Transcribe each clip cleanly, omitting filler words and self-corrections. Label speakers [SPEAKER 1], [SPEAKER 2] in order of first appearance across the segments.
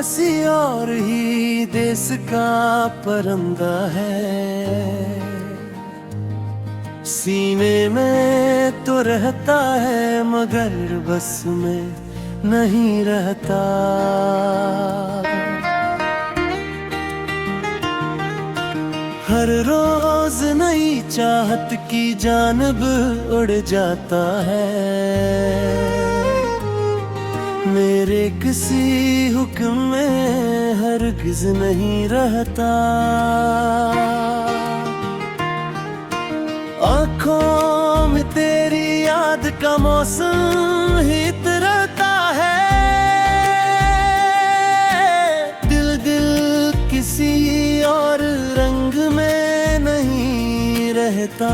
[SPEAKER 1] किसी और ही देश का परंदा है। सीने में तो रहता है मगर बस में नहीं रहता। हर रोज नई चाहत की जानब उड़ जाता है। मेरे किसी हुक्म में हरगिज नहीं रहता। आँखों में तेरी याद का मौसम हित रहता है। दिल किसी और रंग में नहीं रहता।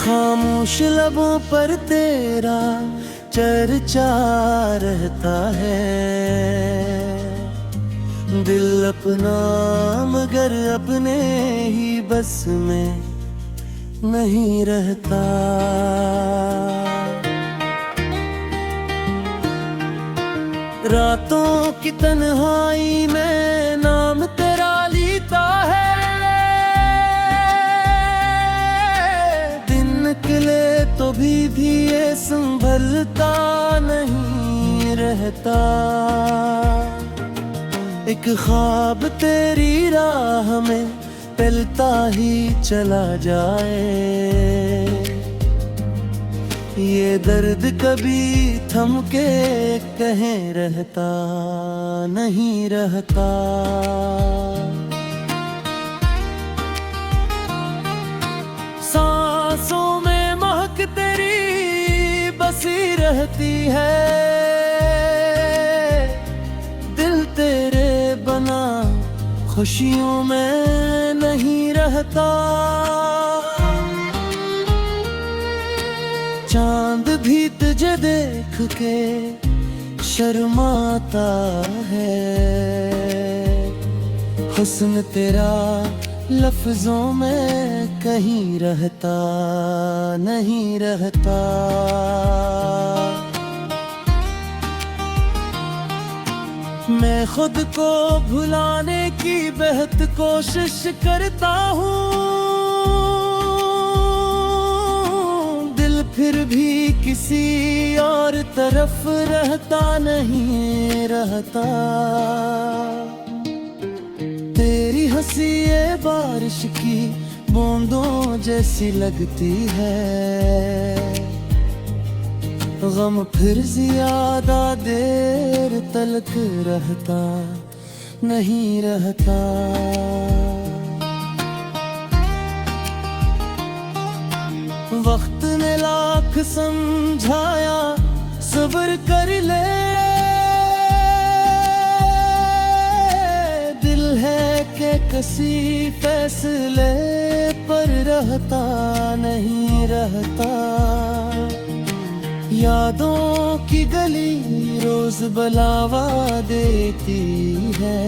[SPEAKER 1] खामोश लबों पर तेरा चर्चा रहता है। दिल अपना मगर अपने ही बस में नहीं रहता। रातों की तन्हाई में नाम तेरा लीता है। दिन निकले तो भी ये संभलता नहीं रहता। एक ख्वाब तेरी राह में टलता ही चला जाए। ये दर्द कभी थम के कहीं रहता नहीं रहता। सांसों में महक तेरी बसी रहती है। दिल तेरे बना खुशियों में नहीं रहता। चांद भी तुझे देख के शर्माता है। हुस्न तेरा लफ्जों में कहीं रहता नहीं रहता। मैं खुद को भुलाने की बेहद कोशिश करता हूँ। दिल फिर भी किसी और तरफ रहता नहीं रहता। तेरी हंसी ये बारिश की बूंदों जैसी लगती है। गम फिर ज्यादा देर तलक रहता नहीं रहता। वक्त ने लाख समझाया सब्र कर ले। दिल है कि किसी फैसले पर रहता नहीं रहता। यादों की गली रोज बलावा देती है।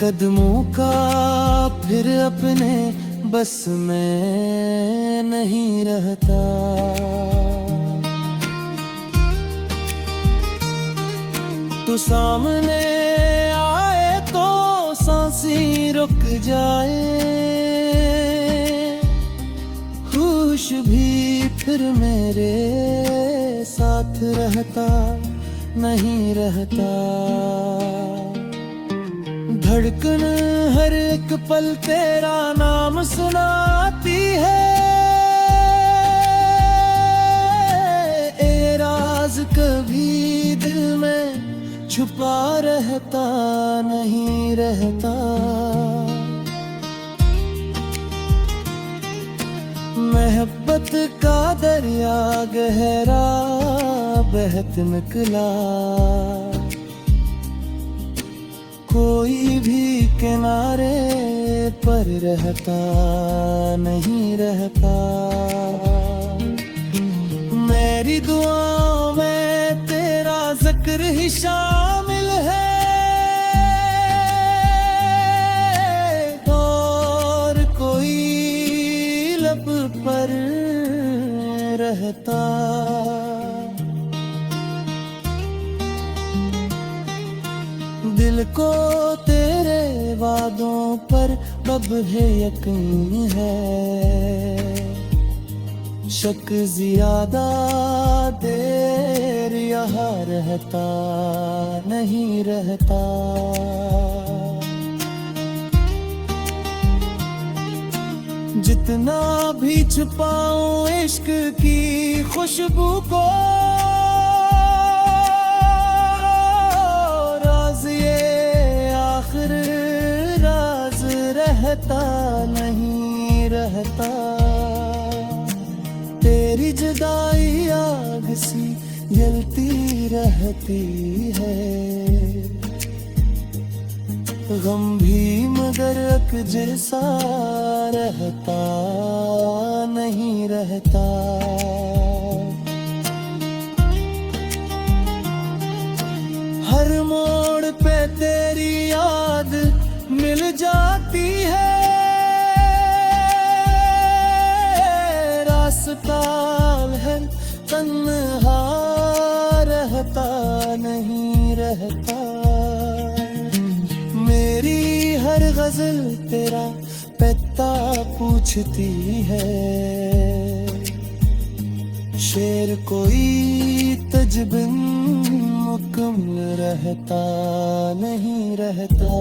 [SPEAKER 1] कदमों का फिर अपने बस में नहीं रहता। तू सामने आए तो सांसें रुक जाए। होश भी फिर मेरे साथ रहता नहीं रहता। धड़कन हर एक पल तेरा नाम सुनाती है। ए राज कभी दिल में छुपा रहता नहीं रहता। मोहब्बत का दरिया गहरा बहत निकला। कोई भी किनारे पर रहता नहीं रहता। मेरी दुआओं में तेरा जिक्र ही शामिल है। और कोई लब पर रहता दिल को तेरे वादों पर अब है यकीन है, शक ज्यादा देर यहाँ रहता नहीं रहता। जितना भी छुपाऊं इश्क की खुशबू को, राज ये आखिर राज रहता नहीं रहता। तेरी जुदाई आग सी जलती रहती है, गम भी मगर अक जैसा रहता नहीं रहता। हर मोड़ पे तेरी याद मिल जाती है, रास्ता है तन्हा रहता नहीं रहता। मेरी हर गजल तेरा पता पूछती है, शेर कोई तजबिन मुकम्मल रहता नहीं रहता।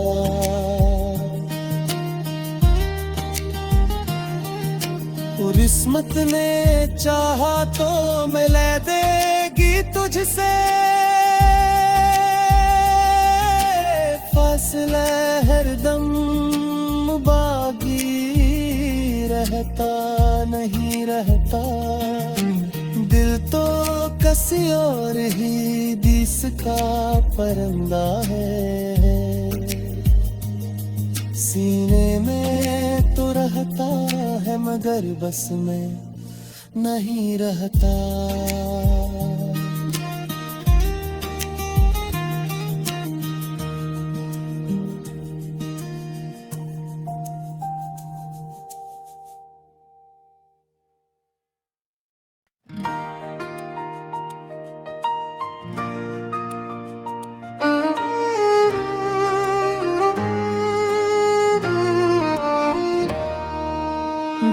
[SPEAKER 1] और किस्मत ने चाहा तो मिला देगी तुझसे, फासला हरदम बागी रहता नहीं रहता। दिल तो किसी और ही दिस का परिंदा है, सीने में तो रहता है मगर बस में नहीं रहता।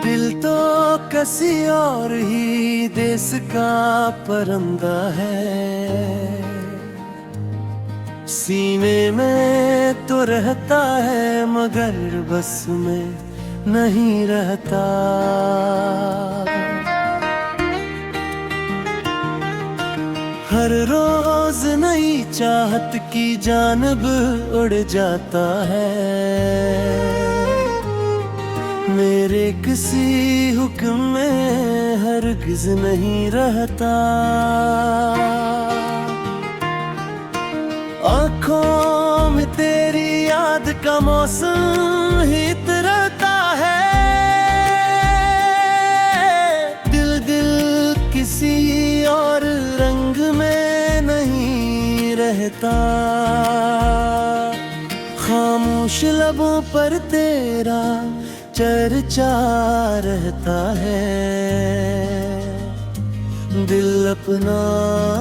[SPEAKER 1] दिल तो किसी और ही देश का परिंदा है, सीने में तो रहता है मगर बस में नहीं रहता। हर रोज नई चाहत की जानब उड़ जाता है, मेरे किसी हुक्म में हरगिज नहीं रहता। आँखों में तेरी याद का मौसम हित रहता है, दिल दिल किसी और रंग में नहीं रहता। खामोश लबों पर तेरा चर्चा रहता है, दिल अपना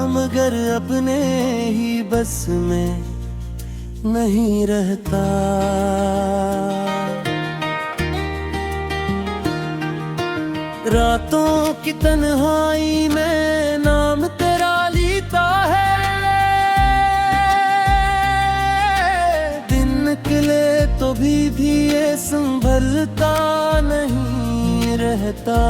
[SPEAKER 1] मगर अपने ही बस में नहीं रहता। रातों की तन्हाई में नाम तेरा लीता है, दिन निकले तो भी ये संभलता नहीं रहता।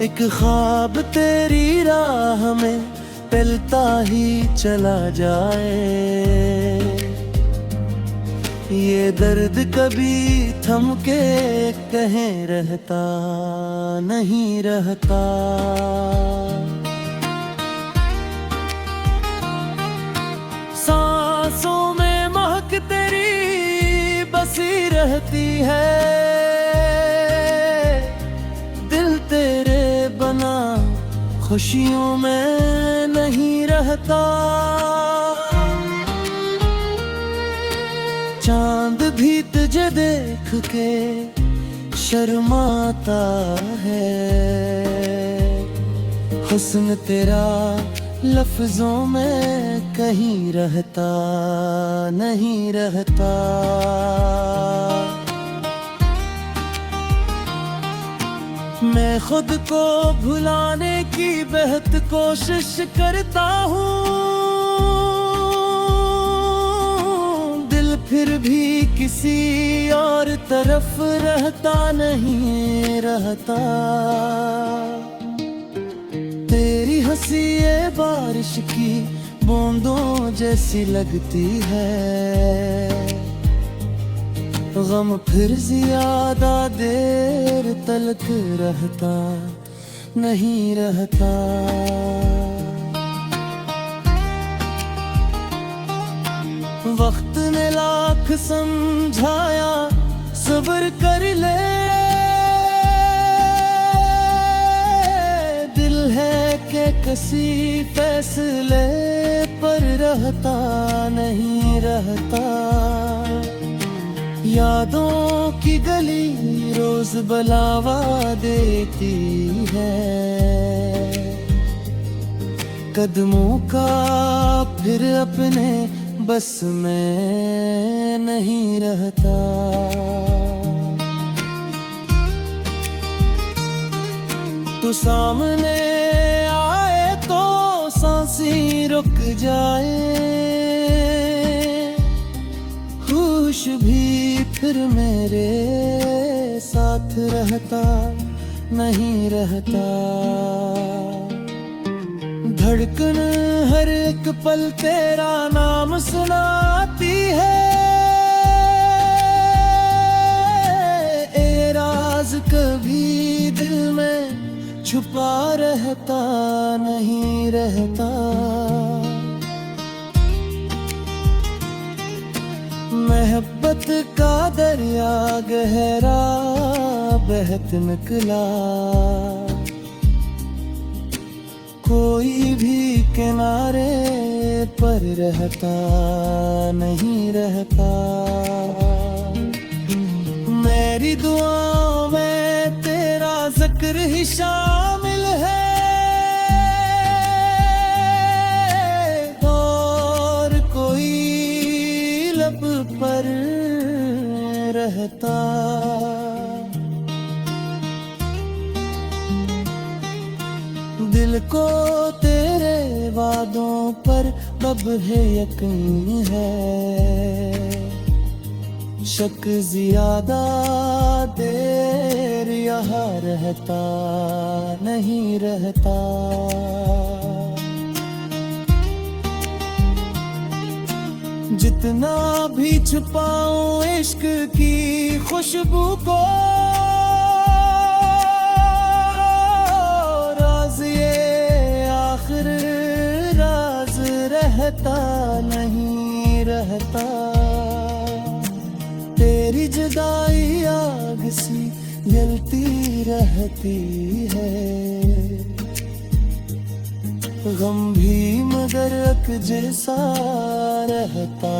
[SPEAKER 1] एक ख्वाब तेरी राह में पलता ही चला जाए, ये दर्द कभी थम के कहीं रहता नहीं रहता। सांसों में महक तेरी बसी रहती है, दिल तेरे बना खुशियों में नहीं रहता। चांद भी तुझे देख के शर्माता है, हुस्न तेरा लफ्जों में कहीं रहता नहीं रहता। मैं खुद को भुलाने की बेहद कोशिश करता हूँ, दिल फिर भी किसी और तरफ रहता नहीं रहता। तेरी हंसी ये बारिश की बूंदों जैसी लगती है, गम फिर ज्यादा देर तलक रहता नहीं रहता। वक्त ने लाख समझाया सब्र कर ले, दिल है के किसी फैसले पर रहता नहीं रहता। यादों की गली रोज बलावा देती है, कदमों का फिर अपने बस में नहीं रहता। तू सामने आए तो सांसें रुक जाए, होश भी फिर मेरे साथ रहता नहीं रहता। धड़कन हर एक पल तेरा नाम सुनाती है, ए राज कभी दिल में छुपा रहता नहीं रहता। मोहब्बत का दरिया गहरा बहत निकला, कोई भी किनारे पर रहता नहीं रहता। मेरी दुआओं में तेरा जिक्र ही शामिल है, और कोई लब पर रहता। दिल को तेरे वादों पर अब है यकीन है, शक ज्यादा देर यहाँ रहता नहीं रहता। जितना भी छुपाऊं इश्क की खुशबू को, राज ये आखिर राज रहता नहीं रहता। तेरी जुदाई आग सी जलती रहती है, गम भी मगर अक जैसा रहता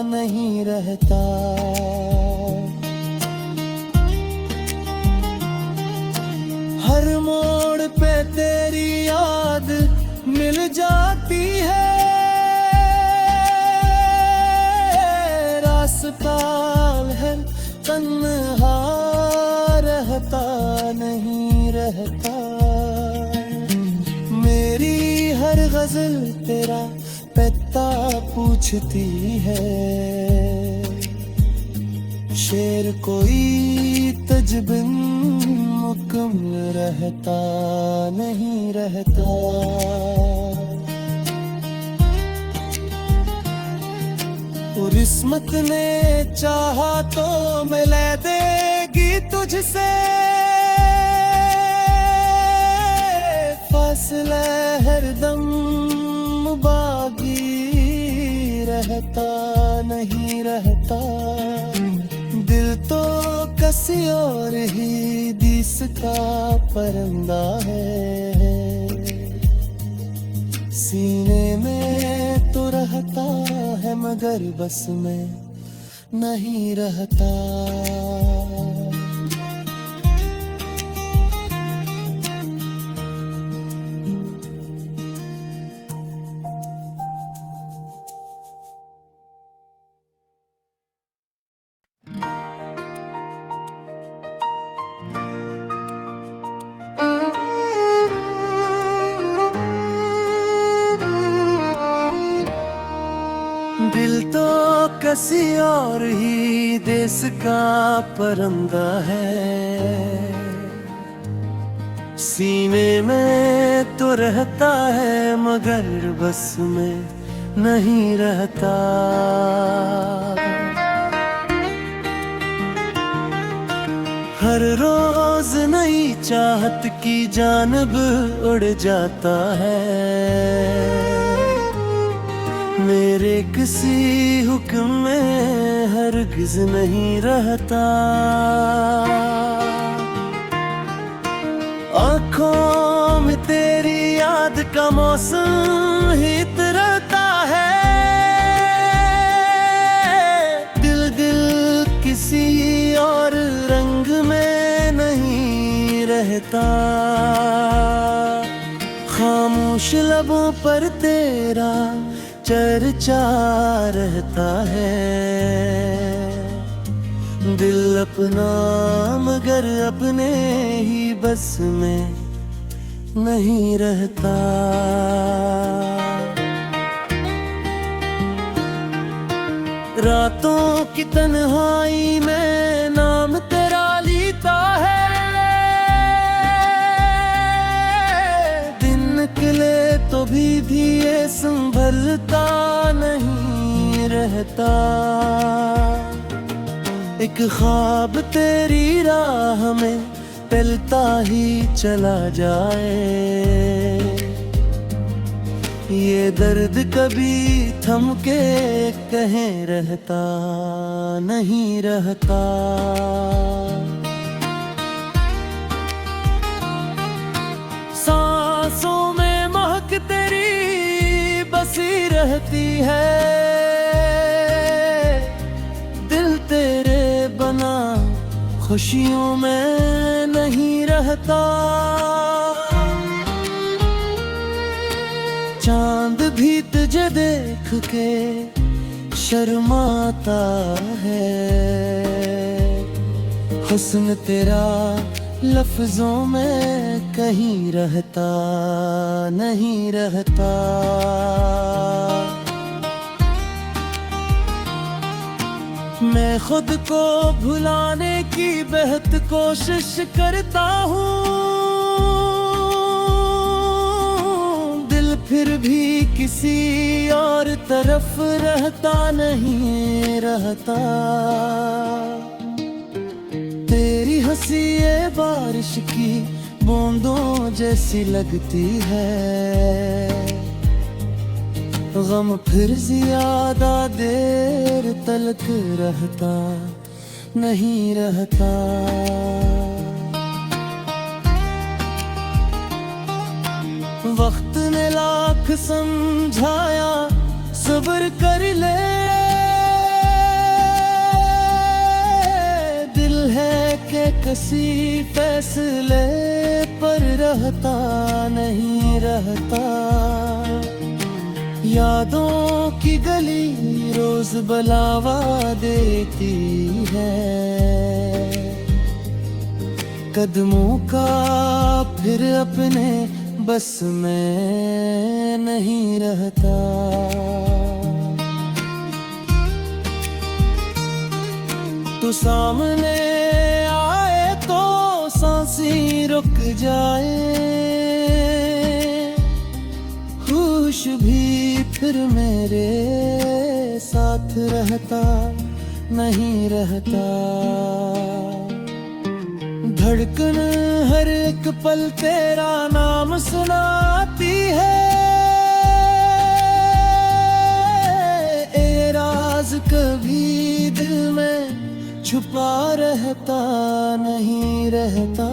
[SPEAKER 1] नहीं रहता। हर मोड़ पे तेरी याद मिल जाती है, रास्ता है तन्हा रहता नहीं रहता। मेरी हर गजल तेरा पता पूछती है, शेर कोई तजबिन मुकम्मल रहता नहीं रहता। और किस्मत ने चाहा तो मिला देगी तुझसे, फासला हरदम बागी रहता नहीं रहता। दिल तो किसी और ही दिस का परिंदा है, सीने में तो रहता है मगर बस में नहीं रहता। किसी और ही देश का परिंदा है। सीने में तो रहता है मगर बस में नहीं रहता। हर रोज नई चाहत की जानब उड़ जाता है। मेरे किसी हुक्म में हरगिज नहीं रहता। आँखों में तेरी याद का मौसम हित रहता है। दिल किसी और रंग में नहीं रहता। खामोश लबों पर तेरा चर्चा रहता है। दिल अपना मगर अपने ही बस में नहीं रहता। रातों की तन्हाई में नाम तेरा लीता है। दिन निकले तो भी ये संभलता नहीं रहता। एक ख्वाब तेरी राह में टलता ही चला जाए। ये दर्द कभी थम के कहीं रहता नहीं रहता। सांसों में महक तेरी बसी रहती है। दिल तेरे बना खुशियों में नहीं रहता। चांद भी तुझे देख के शर्माता है। हुस्न तेरा लफ्जों में कहीं रहता नहीं रहता। मैं खुद को भुलाने की बेहद कोशिश करता हूँ। दिल फिर भी किसी और तरफ रहता नहीं रहता। तेरी हंसी ये बारिश की बूंदों जैसी लगती है। गम फिर ज्यादा देर तलक रहता नहीं रहता। वक्त ने लाख समझाया सब्र कर ले। दिल है कि किसी फैसले पर रहता नहीं रहता। यादों की गली रोज बलावा देती है। कदमों का फिर अपने बस में नहीं रहता। तू सामने आए तो सांसें रुक जाए। होश भी फिर मेरे साथ रहता नहीं रहता। धड़कन हर एक पल तेरा नाम सुनाती है। ए राज कभी दिल में छुपा रहता नहीं रहता।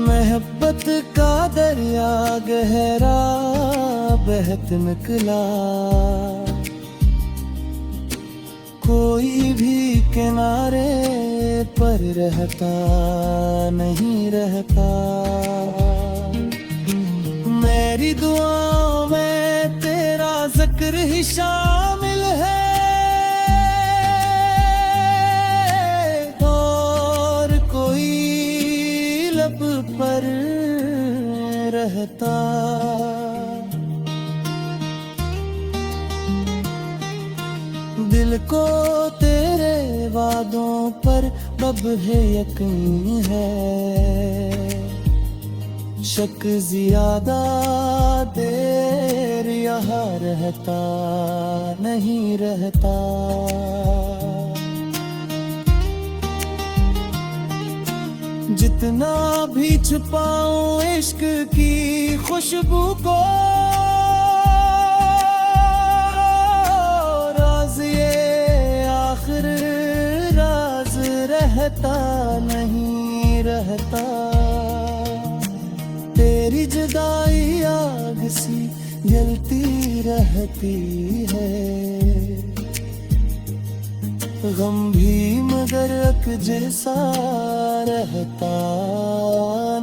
[SPEAKER 1] मोहब्बत का दरिया गहरा बहत निकला। कोई भी किनारे पर रहता नहीं रहता। मेरी दुआओं में तेरा जिक्र ही शामिल है। और कोई लब पर रहता दिल को तेरे वादों पर अब है यकीन है, शक ज्यादा देर यहाँ रहता नहीं रहता। जितना भी छुपाऊं इश्क की खुशबू को, राज ये आखिर राज रहता नहीं रहता। तेरी जुदाई आग सी जलती रहती है, गम भी मगर अक जैसा रहता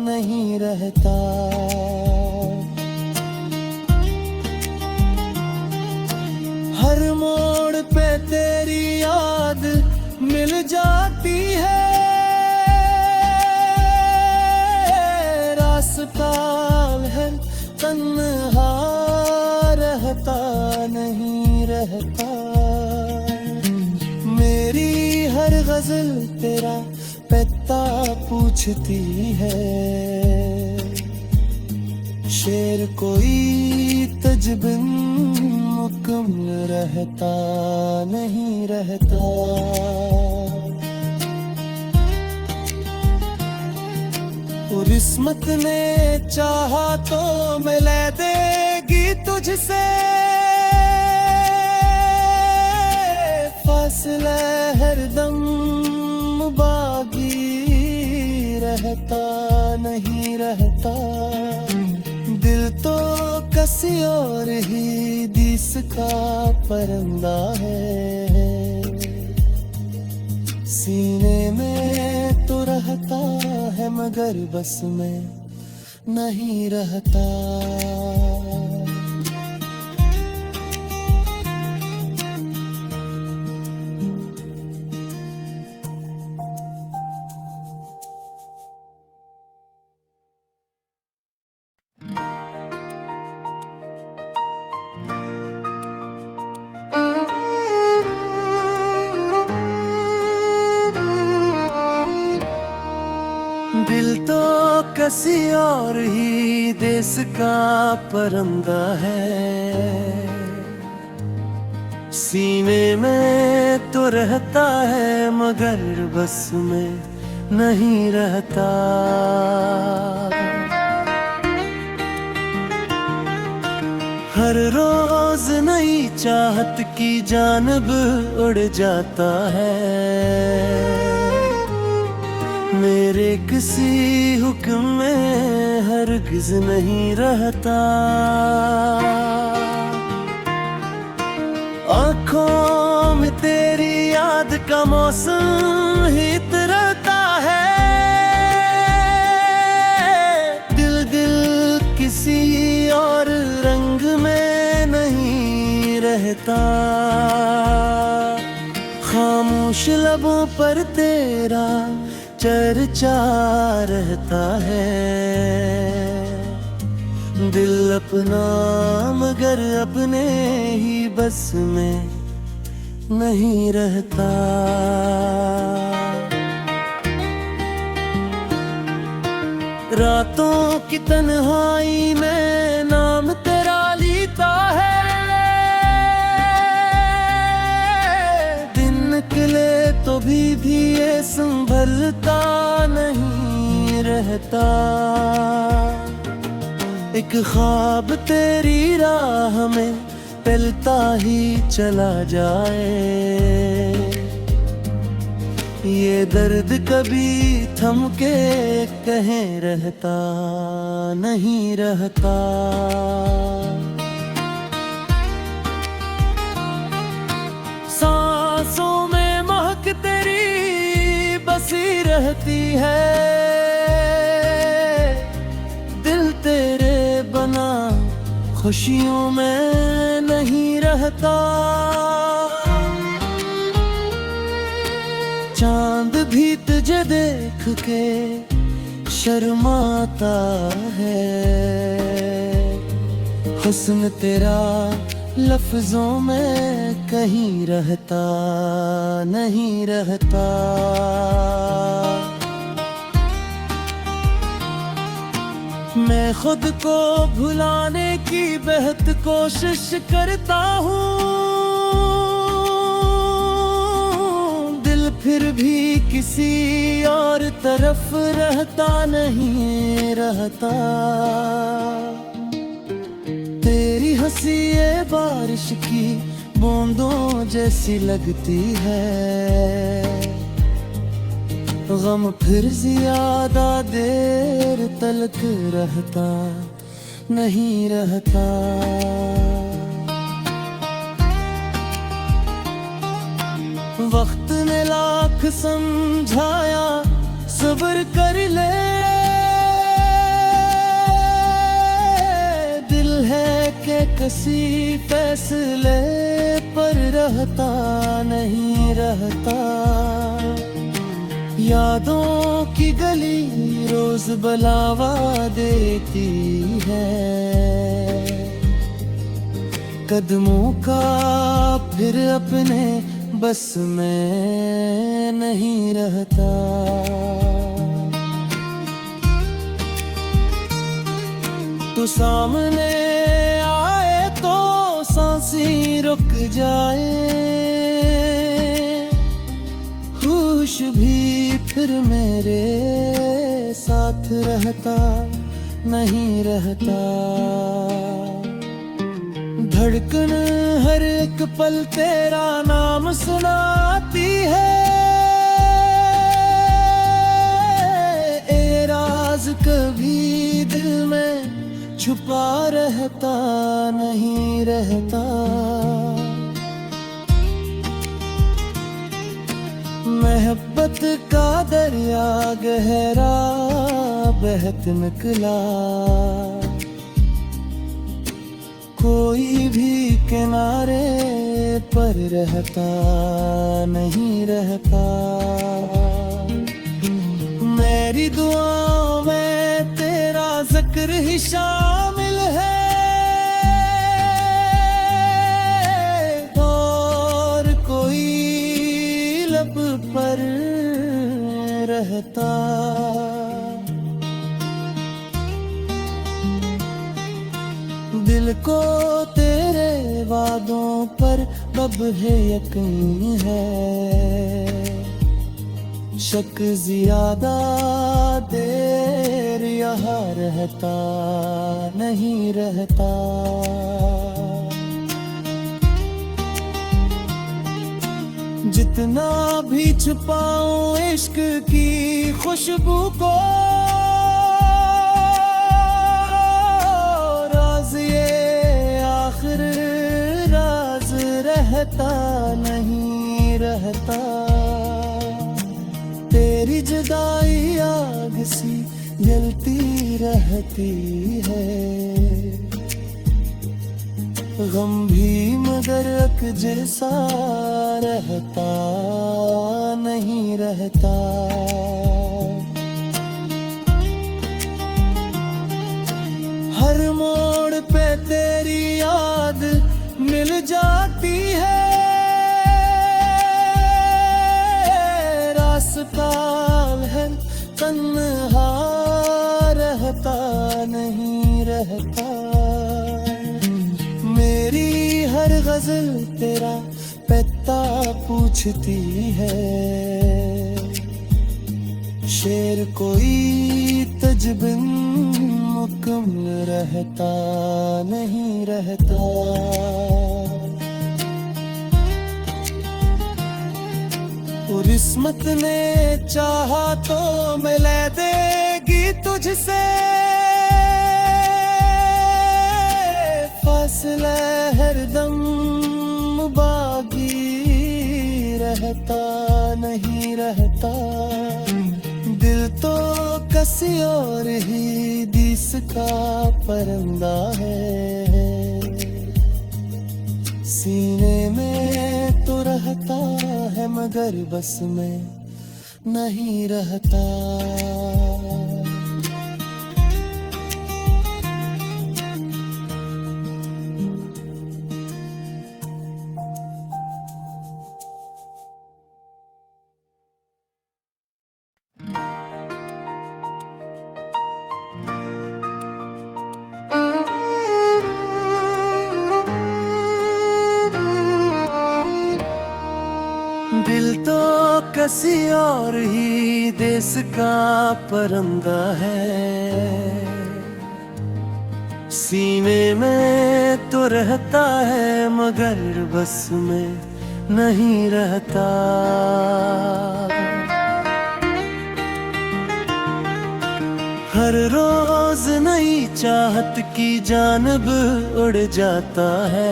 [SPEAKER 1] नहीं रहता। हर मोड़ पे तेरी याद मिल जाती है, रास्ता है तन्हा रहता नहीं रहता। मेरी हर गजल तेरा पता पूछती है, शेर कोई तजबिन मुकम्मल रहता नहीं रहता। और किस्मत ने चाहा तो मिला देगी तुझसे, फासला हरदम बागी रहता नहीं रहता। दिल तो किसी और ही दिस का परिंदा है, सीने में तो रहता है मगर बस में नहीं रहता। दिल तो किसी और ही देश का परिंदा है, सीने में तो रहता है मगर बस में नहीं रहता। हर रोज नई चाहत की जानब उड़ जाता है, मेरे किसी हुक्म में हरगिज नहीं रहता। आँखों में तेरी याद का मौसम हित रहता है, दिल दिल किसी और रंग में नहीं रहता। खामोश लबों पर तेरा चर्चा रहता है, दिल अपना मगर अपने ही बस में नहीं रहता। रातों की तन्हाई में नाम तेरा लीता है, दिन निकले तो भी ये संभलता नहीं रहता। एक ख्वाब तेरी राह में पलता ही चला जाए, ये दर्द कभी थम के कहीं रहता नहीं रहता। सांसों में महक तेरी बसी रहती है, दिल तेरे बना खुशियों में नहीं रहता। चांद भी तुझे देख के शर्माता है, हुस्न तेरा लफ्जों में कहीं रहता नहीं रहता। मैं खुद को भुलाने की बेहद कोशिश करता हूँ, दिल फिर भी किसी और तरफ रहता नहीं रहता। तेरी हंसी ये बारिश की बूंदों जैसी लगती है, गम फिर ज्यादा देर तलक रहता नहीं रहता। वक्त ने लाख समझाया सब्र कर ले, दिल है के किसी फैसले पर रहता नहीं रहता। यादों की गली रोज बलावा देती है, कदमों का फिर अपने बस में नहीं रहता। तू सामने आए तो सांसें रुक जाए, होश भी फिर मेरे साथ रहता नहीं रहता। धड़कन हर एक पल तेरा नाम सुनाती है, ए राज कभी दिल में छुपा रहता नहीं रहता। मोहब्बत का दरिया गहरा बहत निकला, कोई भी किनारे पर रहता नहीं रहता। मेरी दुआओं में तेरा जिक्र ही शामिल है, और कोई लब पर रहता। दिल को तेरे वादों पर अब है यकीन है, शक ज्यादा देर यहाँ रहता नहीं रहता। जितना भी छुपाऊं इश्क की खुशबू को, राज ये आखिर राज रहता नहीं रहता। तेरी जुदाई आग सी जलती रहती है, गम भी मगर अक जैसा रहता नहीं रहता। हर मोड़ पे तेरी याद मिल जाती है, रास्ता है तन्हा रहता नहीं रहता। मेरी हर गजल तेरा पता पूछती है, शेर कोई तजबिन मुकम्मल रहता नहीं रहता। और किस्मत ने चाहा तो मिला देगी तुझसे, फासला हरदम बाकी रहता नहीं रहता। दिल तो किसी और ही दिस का परंदा है, सीने में तो रहता है मगर बस में नहीं रहता। किसी और ही देश का परंदा है। सीने में तो रहता है मगर बस में नहीं रहता। हर रोज नई चाहत की जानब उड़ जाता है।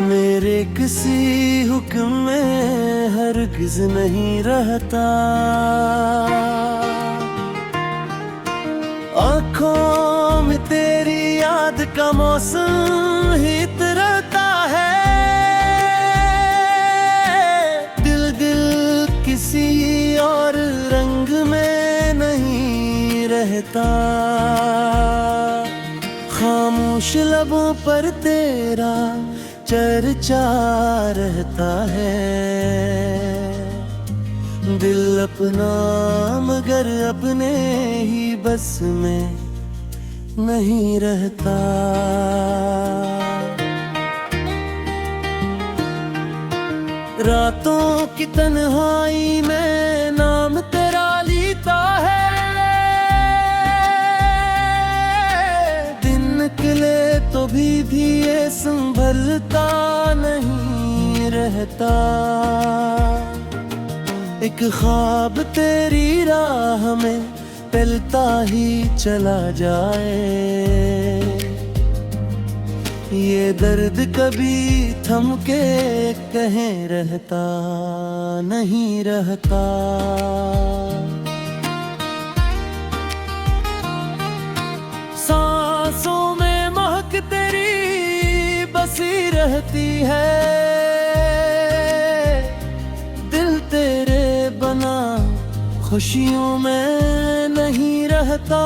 [SPEAKER 1] मेरे किसी हुक्म में हरगिज नहीं रहता। आँखों में तेरी याद का मौसम हित रहता है। दिल किसी और रंग में नहीं रहता। खामोश लबों पर तेरा चर्चा रहता है। दिल अपना मगर अपने ही बस में नहीं रहता। रातों की तन्हाई में नाम तेरा लीता है। दिन निकले तो भी ये संभलता नहीं रहता। एक ख्वाब तेरी राह में पलता ही चला जाए। ये दर्द कभी थम के कहीं रहता नहीं रहता। सांसों में महक तेरी बसी रहती है। दिल तेरे बना खुशियों में नहीं रहता।